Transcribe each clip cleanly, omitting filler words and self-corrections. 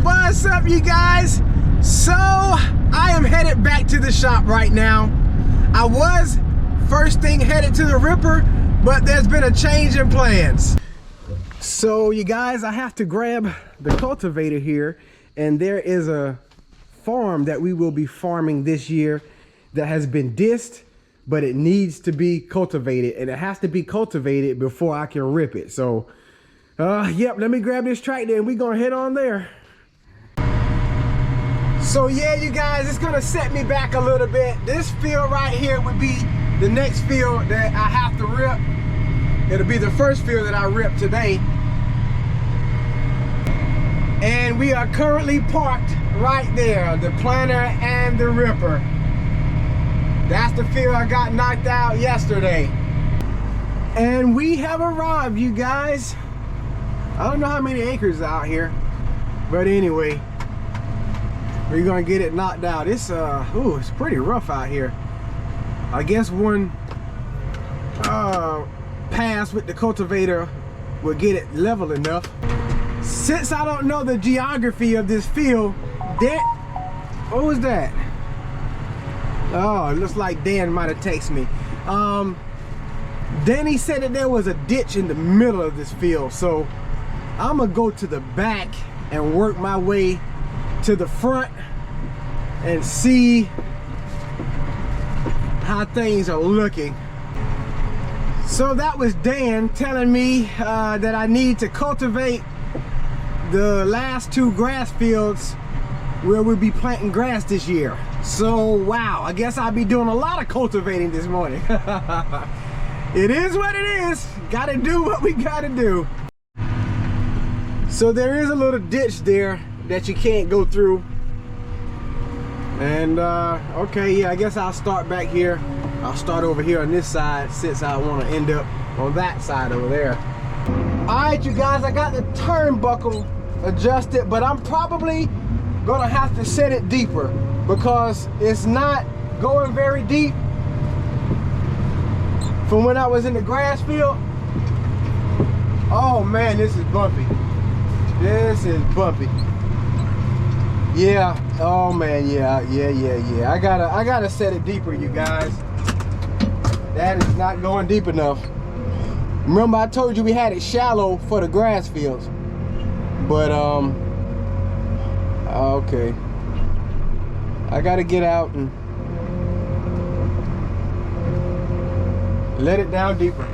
What's up, you guys? So I am headed back to the shop right now. I was first thing headed to the ripper, but there's been a change in plans. So you guys, I have to grab the cultivator here, and there is a farm that we will be farming this year that has been dissed, but it needs to be cultivated, and it has to be cultivated before I can rip it. So yep, let me grab this tractor and we're gonna head on there. So yeah, you guys, it's gonna set me back a little bit. This field right here would be the next field that I have to rip. It'll be the first field that I rip today. And we are currently parked right there, the planter and the ripper. That's the field I got knocked out yesterday. And we have arrived, you guys. I don't know how many acres out here, but anyway, we're gonna get it knocked out. It's it's pretty rough out here. I guess one pass with the cultivator will get it level enough. Since I don't know the geography of this field, what was that? Oh, it looks like Dan might have texted me. Danny said that there was a ditch in the middle of this field, so I'm gonna go to the back and work my way to the front and see how things are looking. So that was Dan telling me that I need to cultivate the last two grass fields where we'll be planting grass this year. So wow, I guess I'll be doing a lot of cultivating this morning. It is what it is. Gotta do what we gotta do. So there is a little ditch there that you can't go through. And okay, yeah, I guess I'll start back here. I'll start over here on this side since I want to end up on that side over there. All right, you guys, I got the turnbuckle adjusted, but I'm probably gonna have to set it deeper because it's not going very deep from when I was in the grass field. Oh man, this is bumpy. This is bumpy. Yeah, oh man, yeah. I gotta set it deeper, you guys. That is not going deep enough. Remember I told you we had it shallow for the grass fields. But okay. I gotta get out and let it down deeper.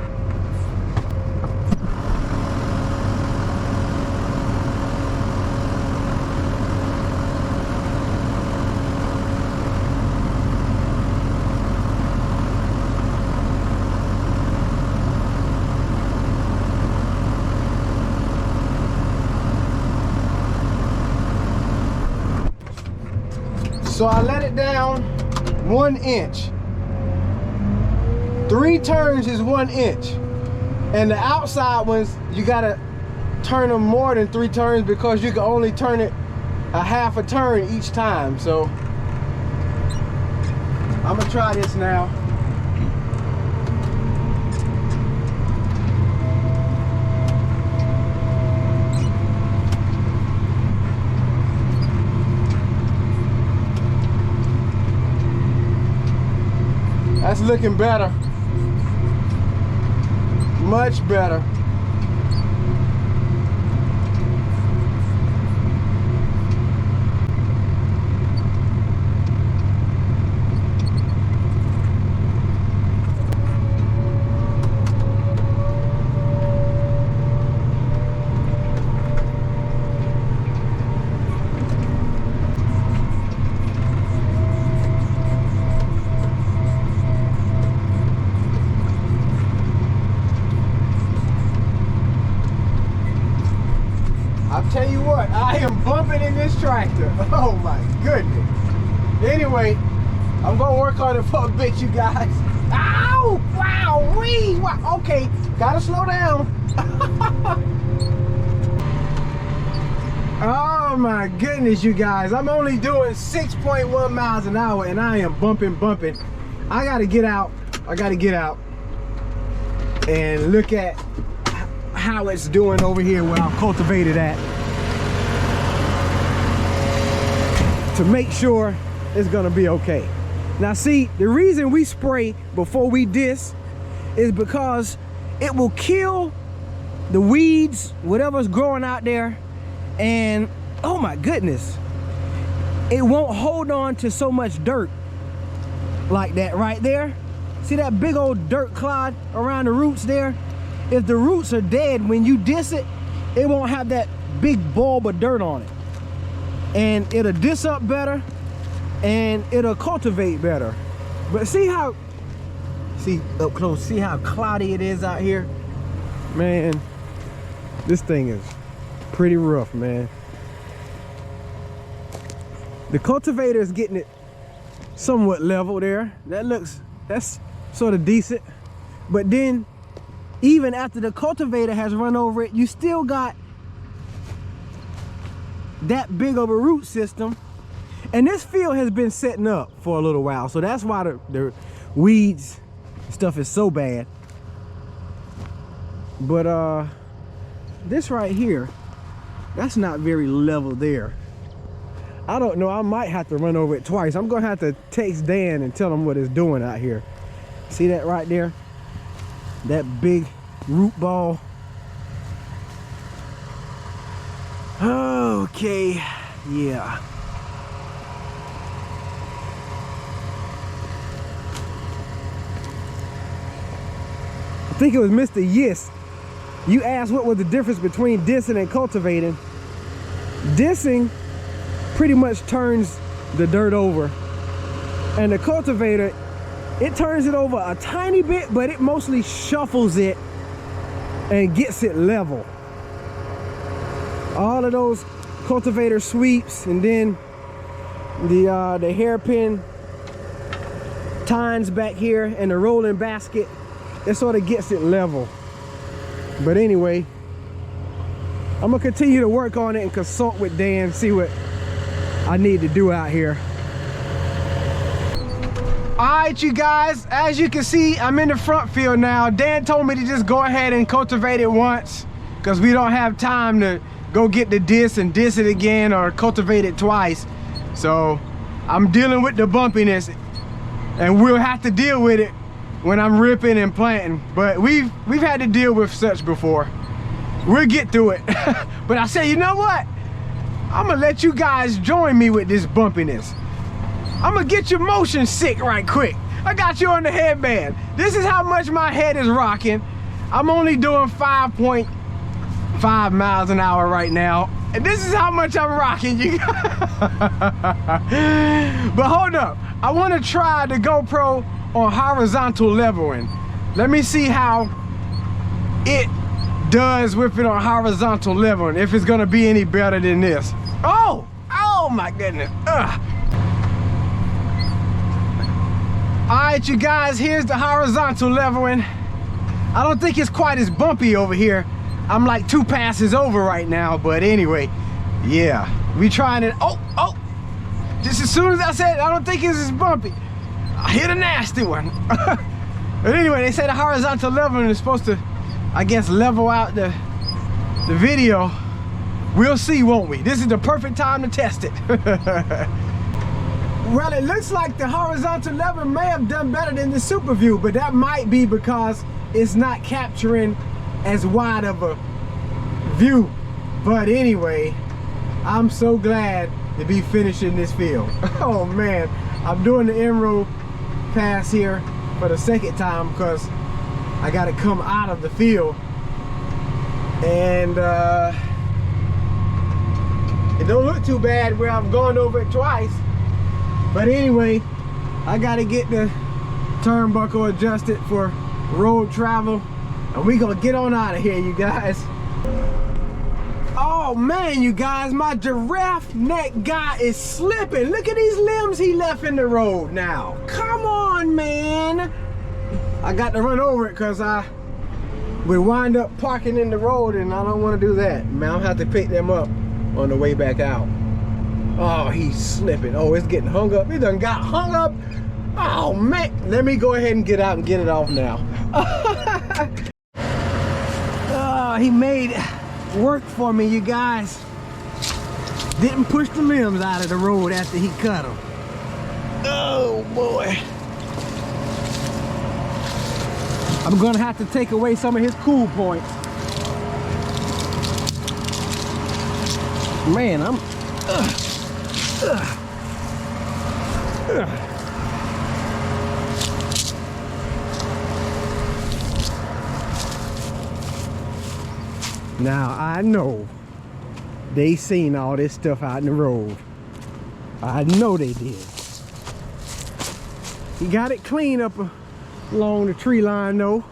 So I let it down 1 inch. 3 turns is 1 inch. And the outside ones, you gotta turn them more than 3 turns because you can only turn it a half a turn each time. So I'm gonna try this now. That's looking better. Much better. Tell you what, I am bumping in this tractor. Oh my goodness. Anyway, I'm gonna work on it for a bit, you guys. Ow! Wow! Wee! Wow. Okay, gotta slow down. Oh my goodness, you guys. I'm only doing 6.1 miles an hour and I am bumping. I gotta get out. And look at how it's doing over here where I'm cultivated at. to make sure it's gonna be okay. Now see, the reason we spray before we disc is because it will kill the weeds, whatever's growing out there, and oh my goodness, it won't hold on to so much dirt like that right there. See that big old dirt clod around the roots there? If the roots are dead, when you disc it, it won't have that big bulb of dirt on it. And it'll disc up better, and it'll cultivate better. But see how, see up close, see how cloudy it is out here? Man, this thing is pretty rough, man. The cultivator is getting it somewhat level there. That's sort of decent. But then, even after the cultivator has run over it, you still got that big of a root system. And this field has been setting up for a little while, so that's why the weeds stuff is so bad. But this right here, that's not very level there. I don't know, I might have to run over it twice. I'm gonna have to text Dan and tell him what it's doing out here. See that right there? That big root ball. Okay, yeah. I think it was Mr. Yes. You asked what was the difference between dissing and cultivating. Dissing pretty much turns the dirt over, and the cultivator, it turns it over a tiny bit, but it mostly shuffles it and gets it level. All of those cultivator sweeps, and then the hairpin tines back here and the rolling basket, it sort of gets it level. But anyway, I'm gonna continue to work on it and consult with Dan, see what I need to do out here. All right, you guys, as you can see, I'm in the front field now. Dan told me to just go ahead and cultivate it once because we don't have time to go get the disc and disc it again or cultivate it twice. So I'm dealing with the bumpiness, and we'll have to deal with it when I'm ripping and planting. But we've had to deal with such before. We'll get through it. But I say, you know what? I'm gonna let you guys join me with this bumpiness. I'm gonna get your motion sick right quick. I got you on the headband. This is how much my head is rocking. I'm only doing 5.5 miles an hour right now. And this is how much I'm rocking, you guys. But hold up, I wanna try the GoPro on horizontal leveling. Let me see how it does with it on horizontal leveling, if it's gonna be any better than this. Oh my goodness. Ugh. All right, you guys, here's the horizontal leveling. I don't think it's quite as bumpy over here. I'm like 2 passes over right now, but anyway, yeah, we trying it. Oh, just as soon as I said, I don't think it's as bumpy, I hit a nasty one. But anyway, they say the horizontal leveling is supposed to, I guess, level out the video. We'll see, won't we? This is the perfect time to test it. Well, it looks like the horizontal level may have done better than the super view, but that might be because it's not capturing as wide of a view. But anyway, I'm so glad to be finishing this field. Oh man, I'm doing the in-row pass here for the second time because I got to come out of the field, and it don't look too bad where I've gone over it twice. But anyway, I got to get the turnbuckle adjusted for road travel, and we gonna get on out of here, you guys. Oh man, you guys, my giraffe neck guy is slipping. Look at these limbs he left in the road now. Come on, man. I got to run over it because I would wind up parking in the road, and I don't want to do that. Man, I'll have to pick them up on the way back out. Oh, he's slipping. Oh, it's getting hung up. He done got hung up. Oh man, let me go ahead and get out and get it off now. Oh, he made work for me, you guys. Didn't push the limbs out of the road after he cut them. Oh boy. I'm gonna have to take away some of his cool points. Man, I'm Now I know they seen all this stuff out in the road. I know they did. He got it clean up along the tree line though.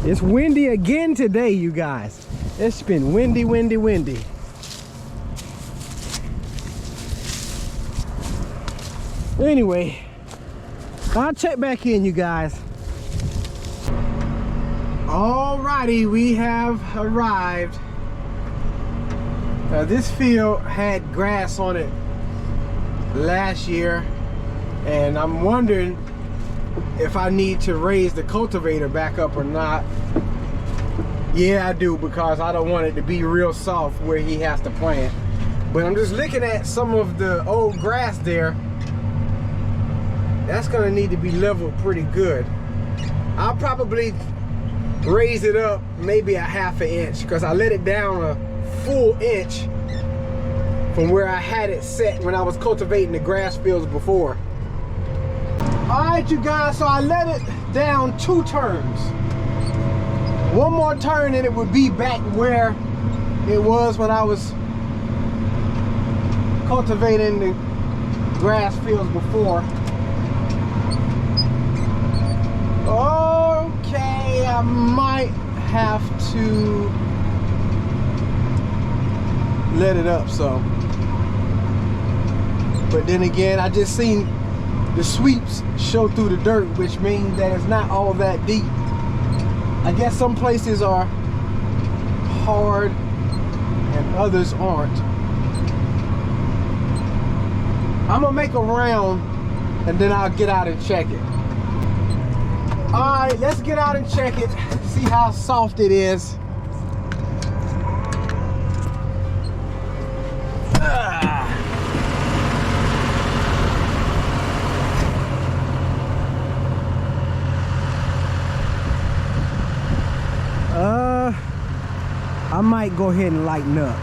It's windy again today, you guys. It's been windy, windy, windy. Anyway, I'll check back in, you guys. Alrighty, we have arrived. This field had grass on it last year, and I'm wondering if I need to raise the cultivator back up or not. Yeah, I do, because I don't want it to be real soft where he has to plant. But I'm just looking at some of the old grass there. That's gonna need to be leveled pretty good. I'll probably raise it up maybe a ½ inch, because I let it down a full inch from where I had it set when I was cultivating the grass fields before. All right, you guys, so I let it down 2 turns. One more turn and it would be back where it was when I was cultivating the grass fields before. Okay, I might have to let it up some. But then again, I just seen the sweeps show through the dirt, which means that it's not all that deep. I guess some places are hard and others aren't. I'm gonna make a round and then I'll get out and check it. All right, let's get out and check it, see how soft it is. I might go ahead and lighten up.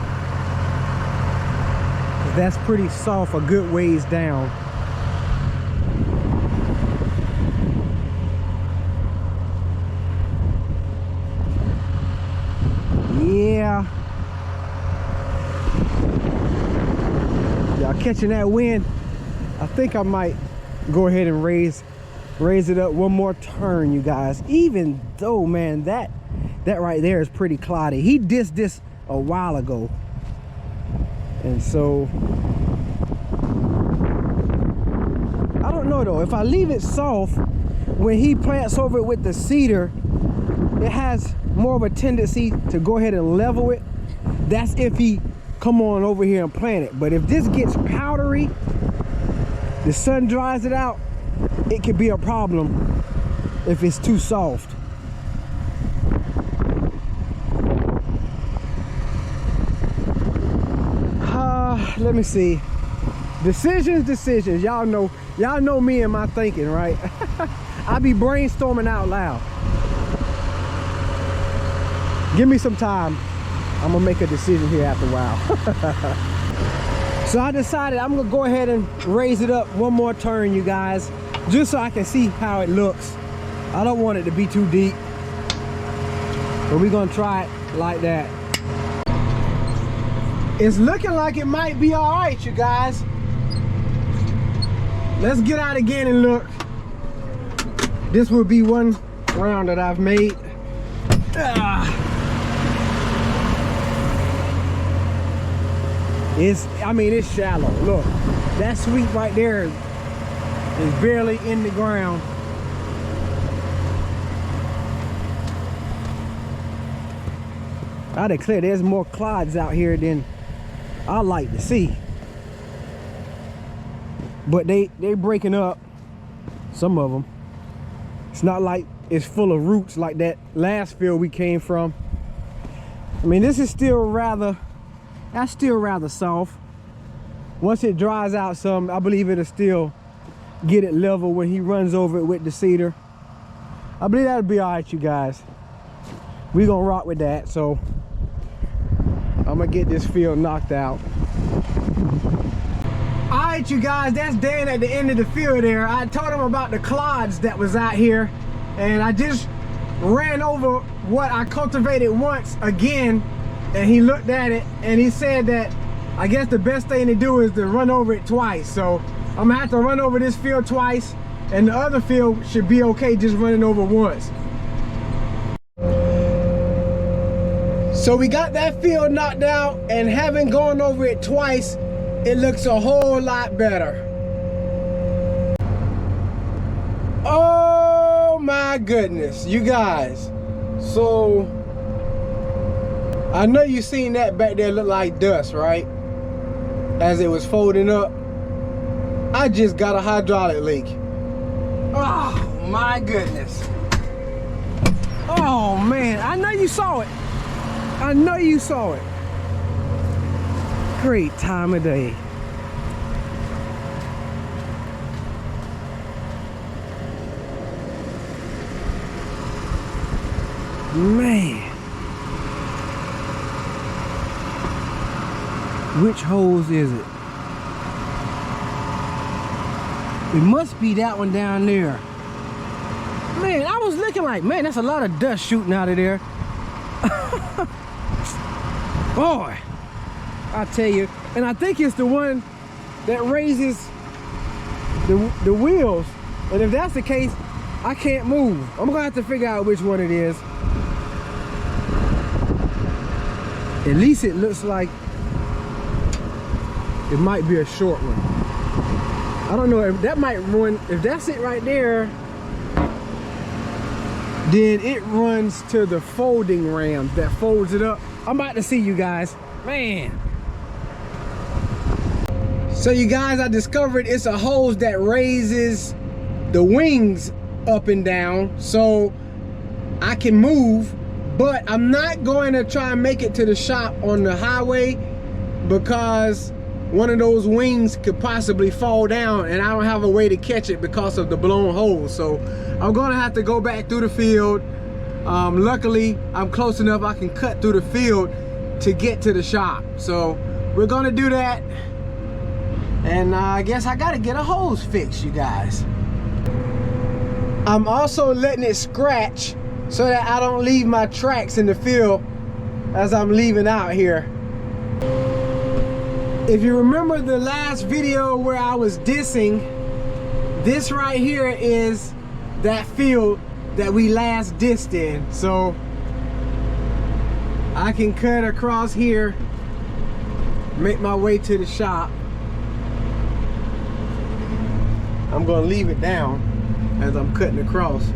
That's pretty soft a good ways down. Yeah. Y'all catching that wind? I think I might go ahead and raise it up one more turn, you guys. Even though, man, that right there is pretty cloudy. He dissed this a while ago. And so, I don't know though, if I leave it soft, when he plants over it with the seeder, it has more of a tendency to go ahead and level it. That's if he come on over here and plant it. But if this gets powdery, the sun dries it out, it could be a problem if it's too soft. Let me see. Decisions. Y'all know me and my thinking, right? I be brainstorming out loud. Give me some time. I'm gonna make a decision here after a while. So I decided I'm gonna go ahead and raise it up one more turn, you guys, just so I can see how it looks. I don't want it to be too deep, but we're gonna try it like that. It's looking like it might be all right, you guys. Let's get out again and look. This will be one round that I've made. It's shallow. Look, that sweep right there is barely in the ground. I declare there's more clods out here than I like to see. But they breaking up, some of them. It's not like it's full of roots like that last field we came from. I mean, this is still rather, that's still rather soft. Once it dries out some, I believe it'll still get it level when he runs over it with the seeder. I believe that'll be all right, you guys. We gonna rock with that. So I'm gonna get this field knocked out. All right, you guys, that's Dan at the end of the field there. I told him about the clods that was out here, and I just ran over what I cultivated once again, and he looked at it and he said that I guess the best thing to do is to run over it twice. So I'm gonna have to run over this field twice, and the other field should be okay just running over once. So we got that field knocked out, and having gone over it twice, it looks a whole lot better. Oh my goodness, you guys. So I know you seen that back there look like dust, right? As it was folding up. I just got a hydraulic leak. Oh my goodness. Oh man, I know you saw it. I know you saw it. Great time of day. Man. Which hose is it? It must be that one down there. Man, I was looking like, man, that's a lot of dust shooting out of there. Boy, I tell you. And I think it's the one that raises the wheels. And if that's the case, I can't move. I'm gonna have to figure out which one it is. At least it looks like it might be a short one. I don't know if that might run. If that's it right there, then it runs to the folding ram that folds it up. I'm about to see, you guys. Man. So you guys, I discovered it's a hose that raises the wings up and down so I can move, but I'm not going to try and make it to the shop on the highway because one of those wings could possibly fall down and I don't have a way to catch it because of the blown hole. So I'm gonna have to go back through the field. Luckily, I'm close enough I can cut through the field to get to the shop. So we're gonna do that. And I guess I gotta get a hose fixed, you guys. I'm also letting it scratch so that I don't leave my tracks in the field as I'm leaving out here. If you remember the last video where I was dissing, this right here is that field that we last dissed in. So I can cut across here, make my way to the shop. I'm gonna leave it down as I'm cutting across.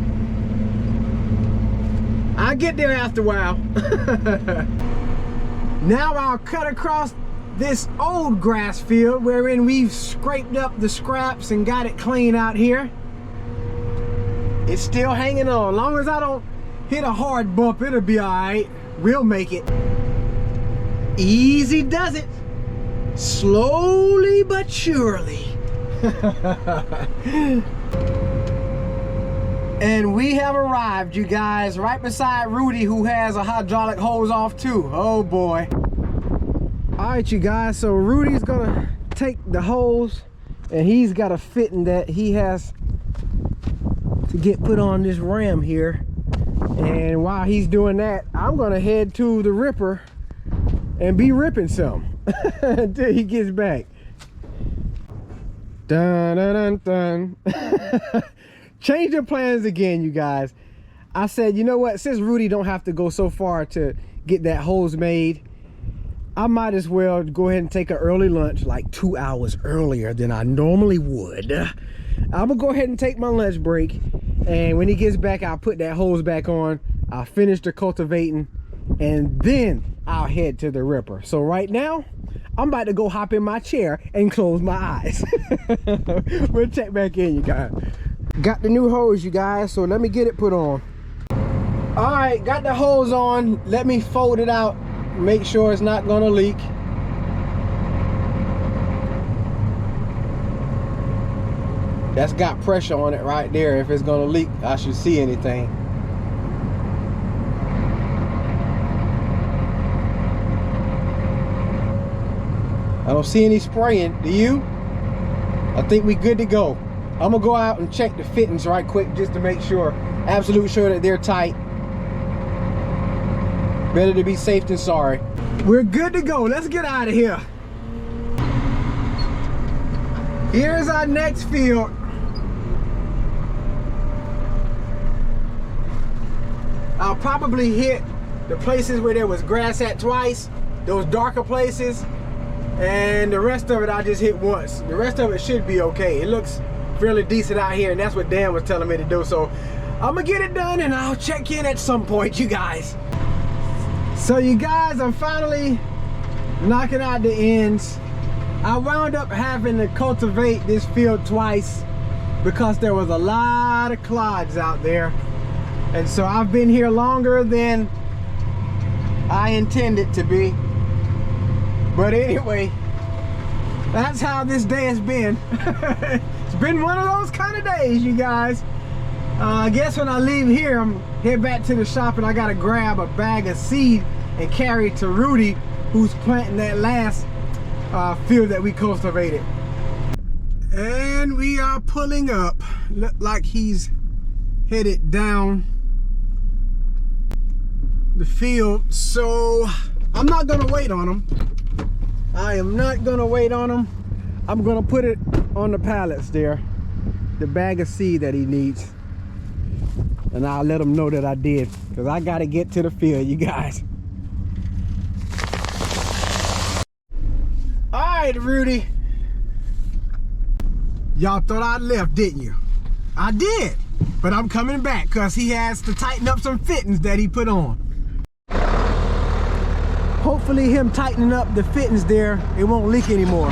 I'll get there after a while. Now I'll cut across this old grass field wherein we've scraped up the scraps and got it clean out here. It's still hanging on. As long as I don't hit a hard bump, it'll be all right. We'll make it. Easy does it. Slowly but surely. And we have arrived, you guys, right beside Rudy, who has a hydraulic hose off too. Oh boy. All right, you guys, so Rudy's gonna take the hose and he's got a fitting that he has to get put on this ram here. And while he's doing that, I'm gonna head to the ripper and be ripping some until he gets back. Dun, dun, dun, dun. Changing plans again, you guys. I said, you know what, since Rudy don't have to go so far to get that hose made, I might as well go ahead and take an early lunch, like 2 hours earlier than I normally would. I'm gonna go ahead and take my lunch break, and when he gets back, I'll put that hose back on, I'll finish the cultivating, and then I'll head to the ripper. So right now, I'm about to go hop in my chair and close my eyes. We'll check back in, you guys. Got the new hose, you guys, so let me get it put on. All right, got the hose on. Let me fold it out, make sure it's not gonna leak. That's got pressure on it right there. If it's gonna leak, I should see anything. I don't see any spraying, do you? I think we good to go. I'm gonna go out and check the fittings right quick just to make sure, absolute sure that they're tight. Better to be safe than sorry. We're good to go. Let's get out of here. Here's our next field. I'll probably hit the places where there was grass at twice, those darker places, and the rest of it I just hit once. The rest of it should be okay. It looks fairly decent out here, and that's what Dan was telling me to do. So I'm gonna get it done and I'll check in at some point, you guys. So you guys, I'm finally knocking out the ends. I wound up having to cultivate this field twice because there was a lot of clods out there. And so I've been here longer than I intended to be. But anyway, that's how this day has been. It's been one of those kind of days, you guys. I guess when I leave here, I'm head back to the shop and I gotta grab a bag of seed and carry it to Rudy, who's planting that last field that we cultivated. And we are pulling up. Look like he's headed down the field. So I'm not gonna wait on him. I am not gonna wait on him. I'm gonna put it on the pallets there, the bag of seed that he needs. And I'll let him know that I did, because I gotta get to the field, you guys. All right, Rudy. Y'all thought I left, didn't you? I did, but I'm coming back because he has to tighten up some fittings that he put on. Hopefully him tightening up the fittings there, it won't leak anymore.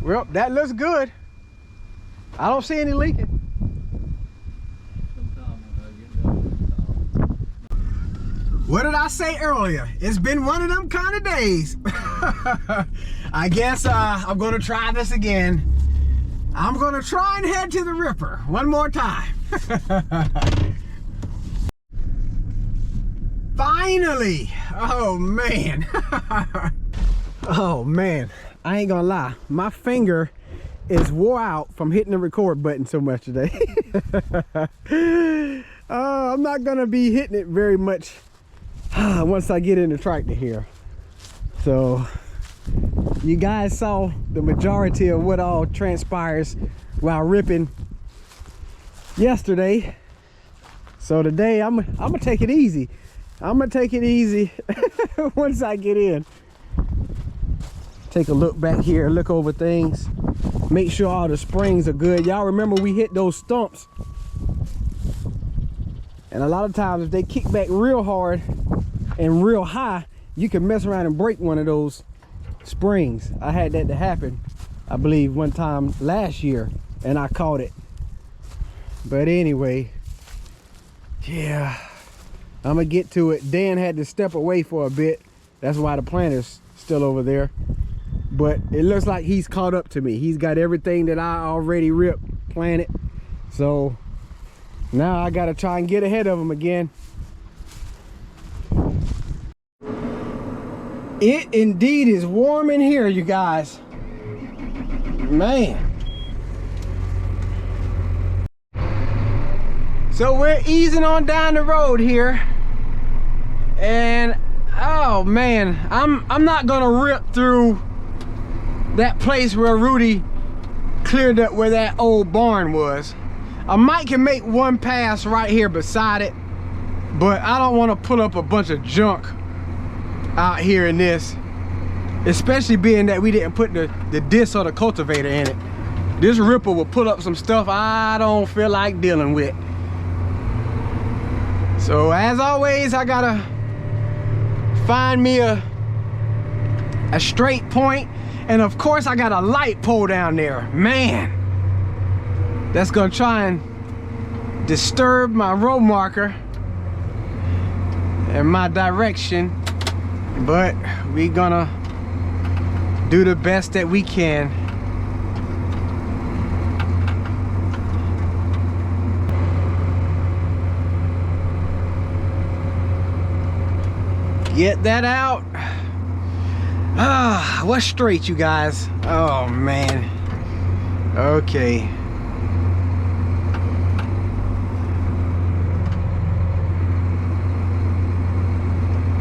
Well, that looks good. I don't see any leaking. What did I say earlier? It's been one of them kind of days. I guess I'm gonna try this again. I'm gonna try and head to the Ripper one more time. Finally! Oh man. Oh man, I ain't gonna lie. My finger is wore out from hitting the record button so much today. I'm not gonna be hitting it very much once I get in the tractor here. So you guys saw the majority of what all transpires while ripping yesterday. So today I'm gonna take it easy. I'm gonna take it easy once I get in. Take a look back here, look over things, make sure all the springs are good. Y'all remember we hit those stumps, and a lot of times if they kick back real hard and real high, you can mess around and break one of those springs. I had that to happen, I believe, one time last year, and I caught it. But anyway, yeah, I'm gonna get to it. Dan had to step away for a bit. That's why the planter's still over there. But it looks like he's caught up to me. He's got everything that I already ripped, planted. So now I gotta try and get ahead of him again. It indeed is warm in here, you guys. Man. So we're easing on down the road here. And oh man, I'm not gonna rip through that place where Rudy cleared up where that old barn was. I might can make one pass right here beside it, but I don't want to pull up a bunch of junk out here in this, especially being that we didn't put the disc or the cultivator in it. This ripper will pull up some stuff I don't feel like dealing with. So as always, I gotta find me a straight point, and of course I got a light pole down there. Man, that's gonna try and disturb my row marker and my direction, but we gonna do the best that we can. Get that out. Ah, what's straight, you guys? Oh man. Okay.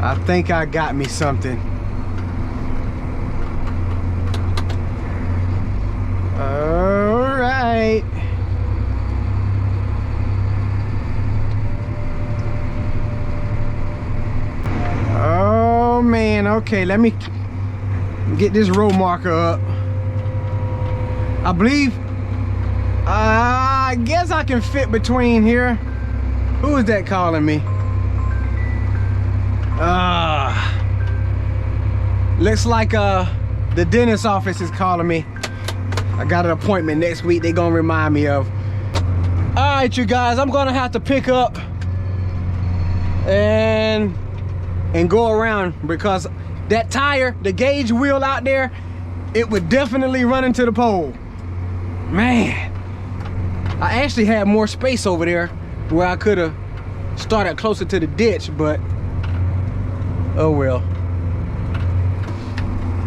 I think I got me something. All right. Oh man, okay, let me get this row marker up. I believe, I guess I can fit between here. Who is that calling me? Looks like the dentist office is calling me. I got an appointment next week they gonna remind me of. All right, you guys, I'm gonna have to pick up and go around, because that tire, the gauge wheel out there, it would definitely run into the pole. Man, I actually had more space over there where I could have started closer to the ditch, but oh well.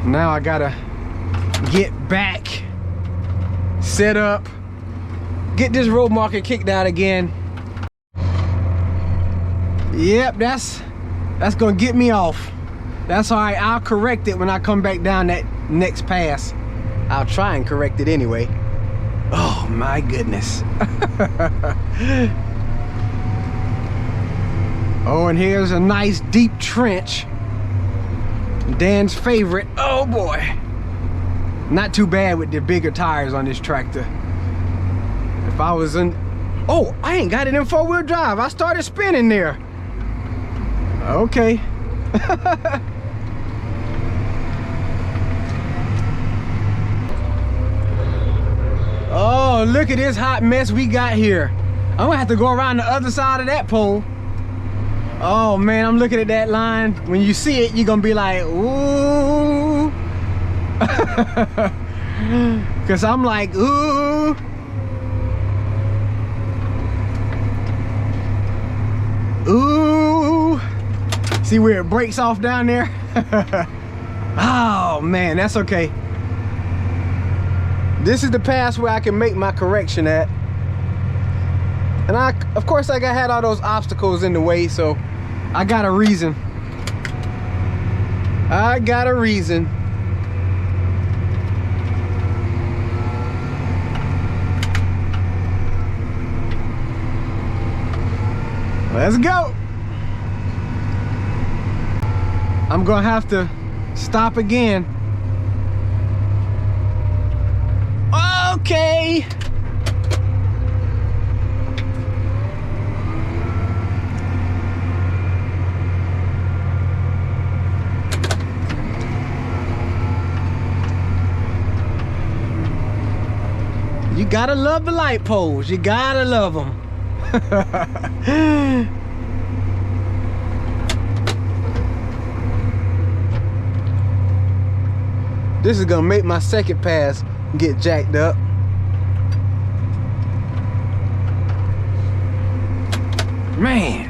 Now I gotta get back, set up, get this road marker kicked out again. Yep, that's gonna get me off. That's all right, I'll correct it when I come back down that next pass. I'll try and correct it anyway. Oh my goodness. Oh, and here's a nice deep trench. Dan's favorite. Oh boy. Not too bad with the bigger tires on this tractor. If I was in... Oh, I ain't got it in four-wheel drive. I started spinning there. Okay. Oh, look at this hot mess we got here. I'm gonna have to go around the other side of that pole. Oh man, I'm looking at that line. When you see it, you're gonna be like, ooh. Cause I'm like, ooh. Ooh. See where it breaks off down there? Oh man, that's okay. This is the pass where I can make my correction at. And of course I had all those obstacles in the way, so I got a reason. I got a reason. Let's go. I'm gonna have to stop again. Okay. You gotta love the light poles. You gotta love them. This is gonna make my second pass get jacked up. Man.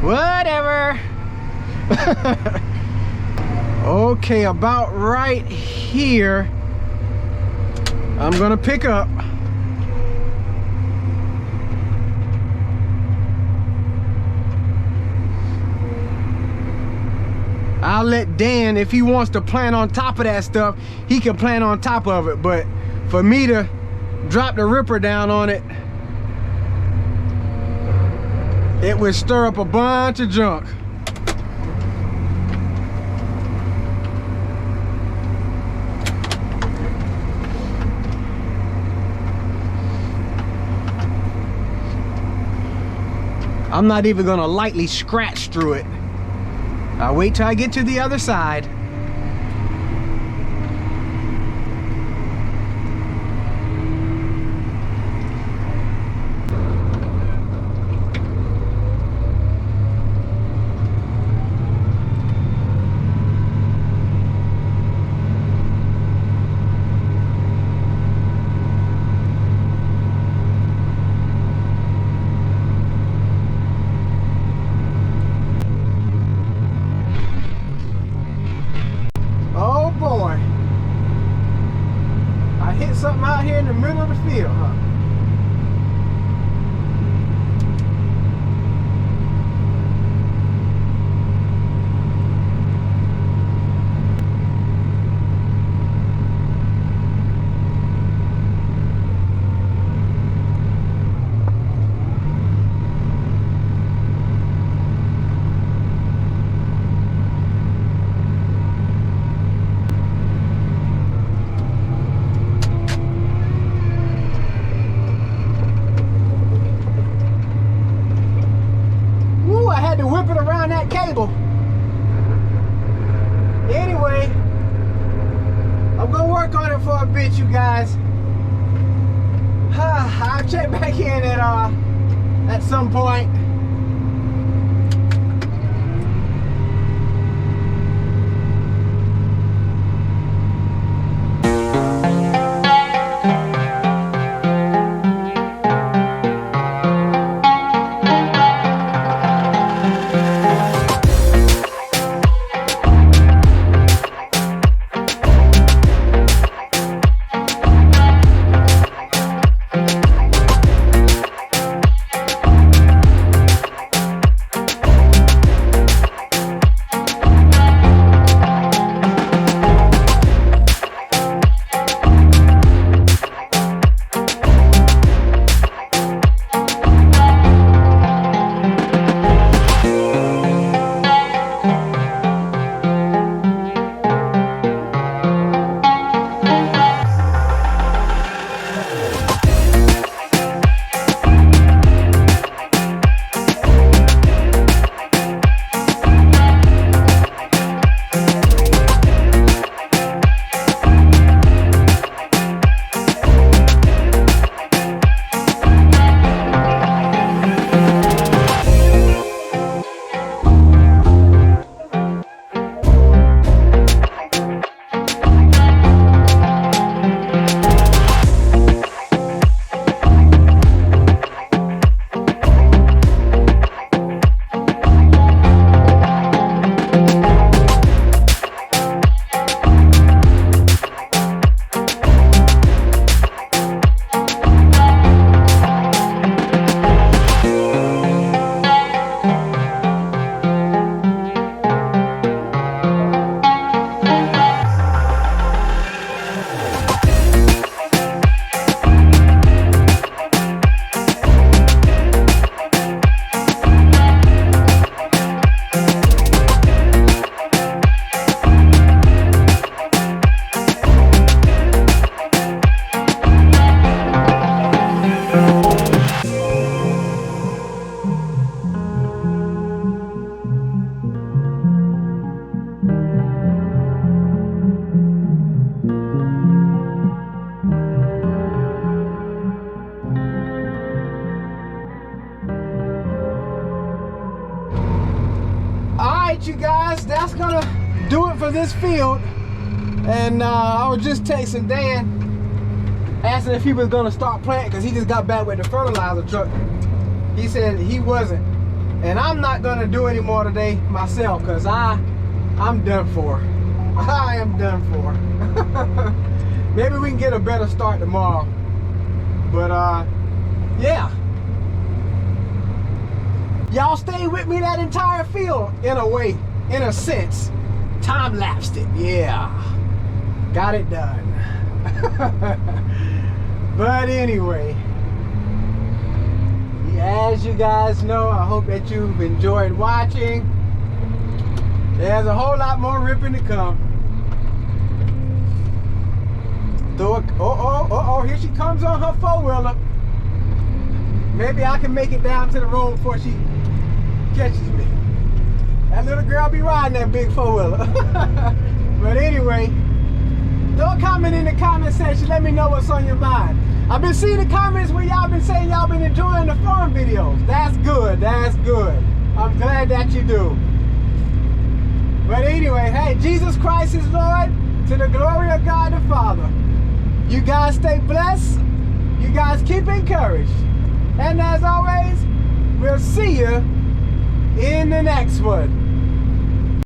Whatever. Okay, about right here, I'm gonna pick up. I'll let Dan, if he wants to plant on top of that stuff, he can plant on top of it. But for me to drop the ripper down on it, it would stir up a bunch of junk. I'm not even gonna lightly scratch through it. I'll wait till I get to the other side. Something out here in the middle of the field, huh? Cable. Anyway, I'm gonna work on it for a bit, you guys. I'll check back in at some point. You guys, that's gonna do it for this field. And I was just texting Dan, asking if he was gonna start planting, because he just got back with the fertilizer truck. He said he wasn't, and I'm not gonna do any more today myself, because I'm done for. I am done for. Maybe we can get a better start tomorrow, but yeah. Y'all stayed with me that entire field, in a way, in a sense. Time-lapsed it, yeah. Got it done. But anyway, as you guys know, I hope that you've enjoyed watching. There's a whole lot more ripping to come. Here she comes on her four-wheeler. Maybe I can make it down to the road before she catches me. That little girl be riding that big four-wheeler. But anyway, throw a comment in the comment section. Let me know what's on your mind. I've been seeing the comments where y'all been saying y'all been enjoying the farm videos. That's good. That's good. I'm glad that you do. But anyway, hey, Jesus Christ is Lord, to the glory of God the Father. You guys stay blessed. You guys keep encouraged. And as always, we'll see you in the next one.